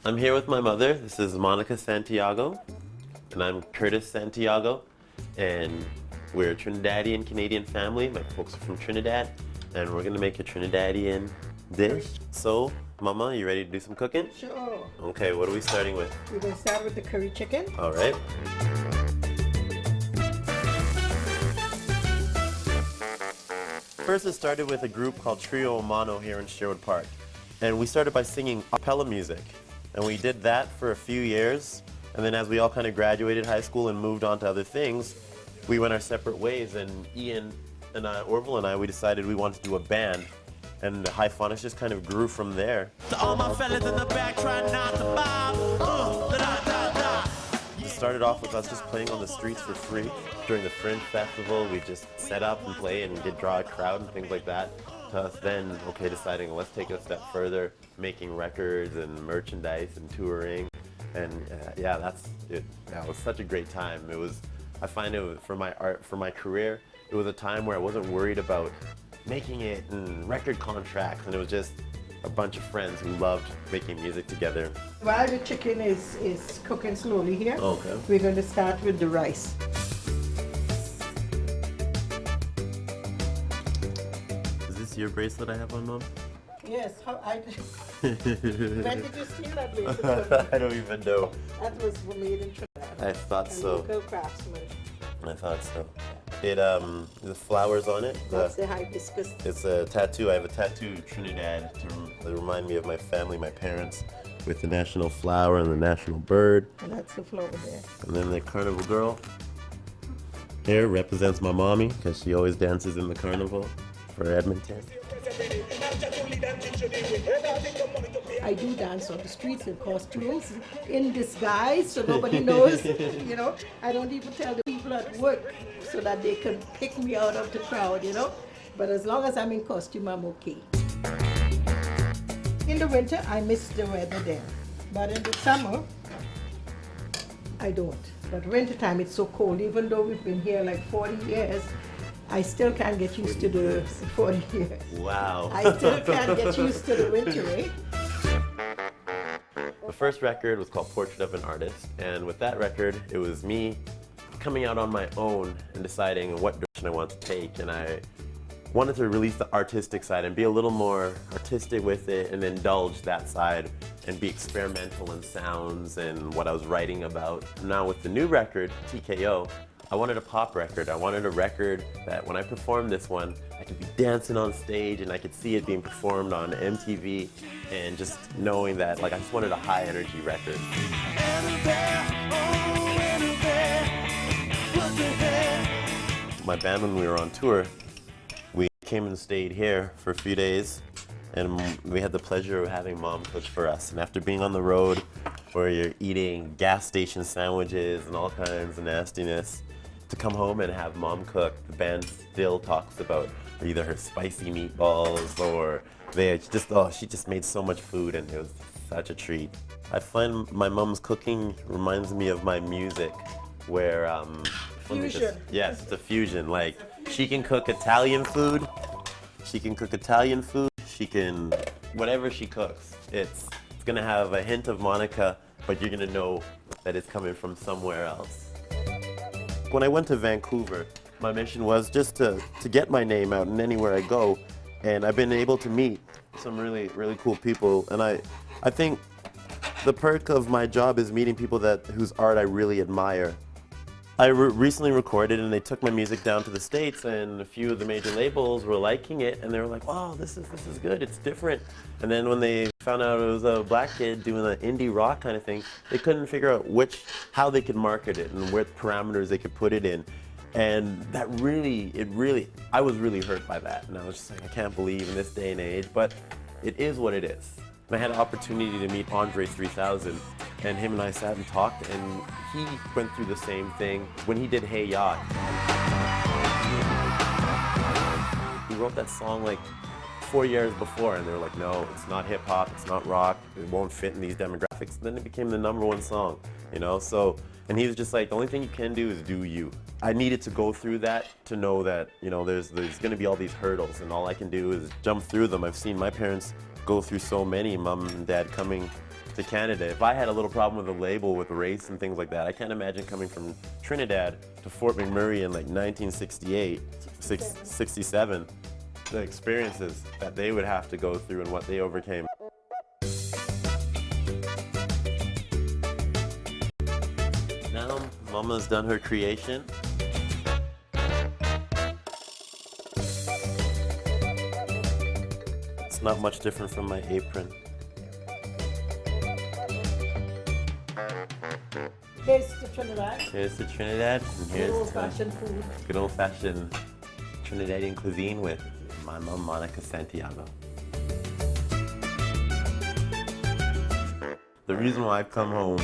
I'm here with my mother. This is Monica Santiago, and I'm Curtis Santiago, and we're a Trinidadian Canadian family. My folks are from Trinidad, and we're gonna make a Trinidadian dish. So, Mama, you ready to do some cooking? Sure. Okay, what are we starting with? We're going to start with the curry chicken. All right. First, it started with a group called Trio Omano here in Sherwood Park. And we started by singing a cappella music. And we did that for a few years. And then as we all kind of graduated high school and moved on to other things, we went our separate ways. And Ian and Orville and I, we decided we wanted to do a band. And the Hyphonics just kind of grew from there. To all my fellas in the back trying not to bob. It started off with us just playing on the streets for free. During the Fringe Festival, we just set up and play and did draw a crowd and things like that. To us then, okay, deciding let's take it a step further, making records and merchandise and touring. And yeah, that's it. That was such a great time. It was, I find it for my art, for my career, it was a time where I wasn't worried about making it and record contracts, and it was just a bunch of friends who loved making music together. While the chicken is cooking slowly here, Okay. we're going to start with the rice. Is this your bracelet I have on, Mom? Yes, when did you steal that bracelet? I don't even know. That was made in Trinidad. I thought A so. local craftsman. I thought so. It the flowers on it. That's the hibiscus. It's a tattoo. I have a tattoo of Trinidad to remind me of my family, my parents, with the national flower and the national bird. And that's the flower there. And then the carnival girl. Here represents my mommy because she always dances in the carnival for Edmonton. I do dance on the streets in costumes, in disguise, so nobody knows. You know, I don't even tell the people at work so that they can pick me out of the crowd, you know. But as long as I'm in costume, I'm okay. In the winter, I miss the weather there. But in the summer, I don't. But wintertime, it's so cold. Even though we've been here like 40 years, I still can't get used to the 40 years. Wow. I still can't get used to the winter, eh? The first record was called Portrait of an Artist, and with that record, it was me coming out on my own and deciding what direction I want to take, and I wanted to release the artistic side and be a little more artistic with it and indulge that side and be experimental in sounds and what I was writing about. Now with the new record, TKO, I wanted a pop record. I wanted a record that when I performed this one, I could be dancing on stage and I could see it being performed on MTV, and just knowing that, like, I just wanted a high energy record. My band, when we were on tour, we came and stayed here for a few days, and we had the pleasure of having Mom cook for us. And after being on the road where you're eating gas station sandwiches and all kinds of nastiness, to come home and have Mom cook, the band still talks about either her spicy meatballs or she just made so much food, and it was such a treat. I find my mom's cooking reminds me of my music, where Fusion. Yes, it's a fusion. Like, she can cook Italian food, she can whatever she cooks, it's gonna have a hint of Monica, but you're gonna know that it's coming from somewhere else. When I went to Vancouver, my mission was just to get my name out and anywhere I go, and I've been able to meet some really, really cool people, and I think the perk of my job is meeting people whose art I really admire. I recently recorded, and they took my music down to the States, and a few of the major labels were liking it, and they were like, wow, this is good, it's different. And then when they found out it was a black kid doing an indie rock kind of thing, they couldn't figure out how they could market it and what parameters they could put it in. And that I was really hurt by that. And I was just like, I can't believe in this day and age, but it is what it is. And I had an opportunity to meet Andre 3000, and him and I sat and talked, and he went through the same thing when he did Hey Ya. He wrote that song like 4 years before, and they were like, no, it's not hip hop, it's not rock, it won't fit in these demographics. And then it became the #1 song, you know? So, and he was just like, the only thing you can do is do you. I needed to go through that to know that, you know, there's gonna be all these hurdles, and all I can do is jump through them. I've seen my parents go through so many, mom and dad coming to Canada. If I had a little problem with a label with race and things like that, I can't imagine coming from Trinidad to Fort McMurray in like 1968, 67, the experiences that they would have to go through and what they overcame. Now, Mama's done her creation. It's not much different from my apron. Here's the Trinidad. Here's the Trinidad, and Good here's old-fashioned food. good old-fashioned Trinidadian cuisine with my mom, Monica Santiago. The reason why I've come home